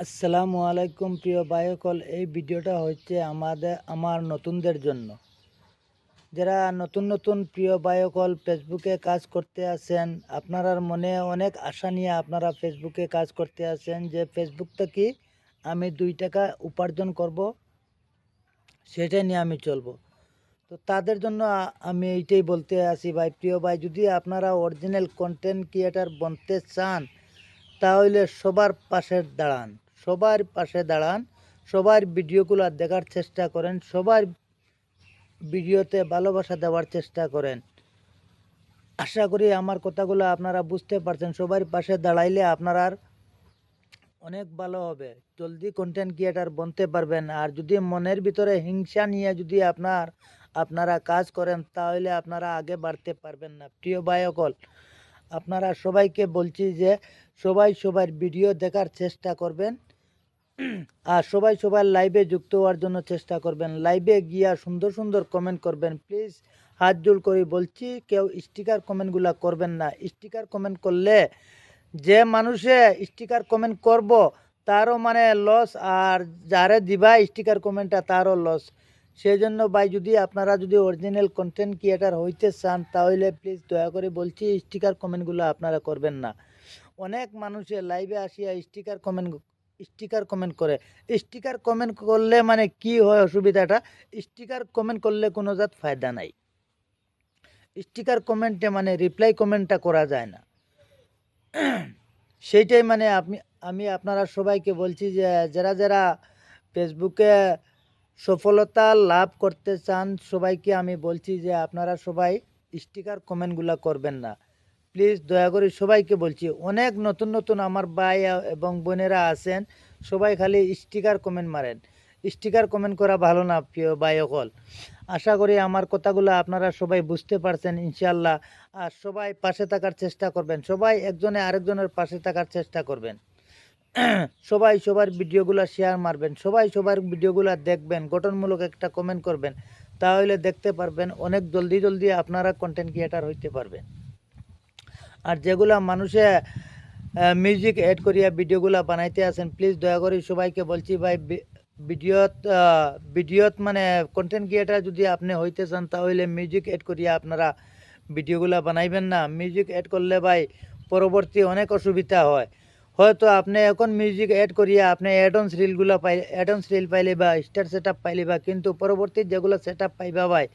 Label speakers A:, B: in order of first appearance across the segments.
A: আসসালামু আলাইকুম প্রিয় বায়কল। এই ভিডিওটা হচ্ছে আমার নতুনদের জন্য, যারা নতুন নতুন প্রিয় বায়কল ফেসবুকে কাজ করতে আছেন। আপনার মনে অনেক আশা নিয়ে আপনারা ফেসবুকে কাজ করতে আছেন যে ফেসবুক থেকে আমি 2 টাকা উপার্জন করব, সেটা নিয়ে আমি চলবো। তো তাদের জন্য আমি এইটাই বলতে আসি ভাই, প্রিয় ভাই, যদি আপনারা অরিজিনাল কন্টেন্ট ক্রিয়েটার বনতে চান তাহলে সবার পাশে দাঁড়ান, সবার ভিডিওগুলো দেখার চেষ্টা করেন, সবার ভিডিওতে ভালোবাসা দেওয়ার চেষ্টা করেন। আশা করি আমার কথাগুলো আপনারা বুঝতে পারছেন। সবার পাশে দাঁড়াইলে আপনারা অনেক ভালো হবে, জলদি কন্টেন্ট ক্রিয়েটার বনতে পারবেন। আর যদি মনের ভিতরে হিংসা নিয়ে যদি আপনারা কাজ করেন তাহলে আপনারা আগে বাড়তে পারবেন না। প্রিয় ভাইসকল, আপনারা সবাইকে বলছি যে সবার ভিডিও দেখার চেষ্টা করবেন, আর সবার লাইভে যুক্ত হওয়ার জন্য চেষ্টা করবেন। লাইভে গিয়া সুন্দর সুন্দর কমেন্ট করবেন। প্লিজ হাত জোড় করে বলছি, কেউ স্টিকার কমেন্টগুলো করবেন না। স্টিকার কমেন্ট করলে যে মানুষে স্টিকার কমেন্ট করব তারও মানে লস, আর যারে দিবা স্টিকার কমেন্টটা তারও লস। সেই জন্য ভাই, আপনারা যদি অরিজিনাল কন্টেন্ট ক্রিয়েটার হইতে চান তাহলে প্লিজ দয়া করে বলছি স্টিকার কমেন্টগুলো আপনারা করবেন না। অনেক মানুষে লাইভে আসিয়া স্টিকার কমেন্ট করে। স্টিকার কমেন্ট করলে মানে কি হয় অসুবিধাটা, স্টিকার কমেন্ট করলে কোনো জাত ফায়দা নাই। স্টিকার কমেন্টে মানে রিপ্লাই কমেন্টটা করা যায় না। সেইটাই মানে আমি আপনারা সবাইকে বলছি যে যারা ফেসবুকে সফলতা লাভ করতে চান সবাইকে আমি বলছি যে আপনারা সবাই স্টিকার কমেন্টগুলো করবেন না। প্লিজ দয়া করে সবাইকে বলছি। অনেক নতুন নতুন আমার ভাই এবং বোনেরা আছেন, সবাই খালি স্টিকার কমেন্ট মারেন। স্টিকার কমেন্ট করা ভালো না প্রিয় ভাই সকল। আশা করি আমার কথাগুলো আপনারা সবাই বুঝতে পারছেন ইনশাল্লাহ। আর সবাই পাশে থাকার চেষ্টা করবেন, সবাই একজনে আরেকজনের পাশে থাকার চেষ্টা করবেন। সবাই সবার ভিডিওগুলো শেয়ার মারবেন, সবাই সবার ভিডিওগুলো দেখবেন, গঠনমূলক একটা কমেন্ট করবেন। তাহলে দেখতে পারবেন অনেক জলদি আপনারা কন্টেন্ট ক্রিয়েটার হইতে পারবেন। আর যেগুলা মানুষে মিউজিক অ্যাড করিয়া ভিডিওগুলা বানাইতে আছেন, প্লিজ দয়া করে সবাইকে বলছি ভাই, ভিডিওত মানে কন্টেন্ট ক্রিয়েটার যদি আপনি হইতে চান তাহলে মিউজিক অ্যাড করিয়া আপনারা ভিডিওগুলা বানাইবেন না। মিউজিক অ্যাড করলে ভাই পরবর্তী অনেক অসুবিধা হয়। হয়তো আপনি এখন মিউজিক অ্যাড করিয়া আপনি অ্যাডন্স রিল পাইলে বা স্টার সেট আপ পাইলে বা, কিন্তু পরবর্তী যেগুলো সেট আপ পাইবা ভাই,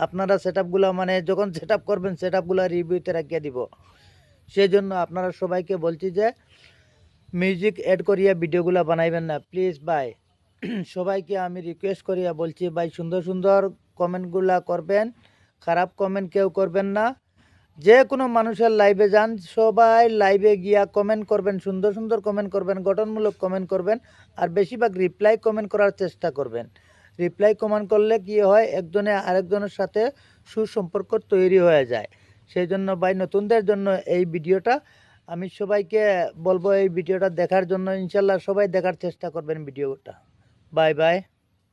A: আপনারা সেট আপগুলো মানে যখন সেট আপ করবেন সেট আপগুলো রিভিউতে রাখিয়ে দিব। সেই জন্য আপনারা সবাইকে বলছি যে মিউজিক অ্যাড করিয়া ভিডিওগুলো বানাইবেন না প্লিজ ভাই। সবাইকে আমি রিকোয়েস্ট করিয়া বলছি ভাই, সুন্দর সুন্দর কমেন্টগুলা করবেন, খারাপ কমেন্ট কেউ করবেন না। যে কোনো মানুষের লাইভে যান, সবাই লাইভে গিয়া কমেন্ট করবেন, সুন্দর সুন্দর কমেন্ট করবেন, গঠনমূলক কমেন্ট করবেন। আর বেশিরভাগ রিপ্লাই কমেন্ট করার চেষ্টা করবেন। রিপ্লাই কমেন্ট করলে কি হয়, একজনে আরেকজনের সাথে সুসম্পর্ক তৈরি হয়ে যায়। সেই জন্য ভাই, নতুনদের জন্য এই ভিডিওটা আমি সবাইকে বলবো এই ভিডিওটা দেখার জন্য। ইনশাল্লাহ সবাই দেখার চেষ্টা করবেন ভিডিওটা। Bye bye.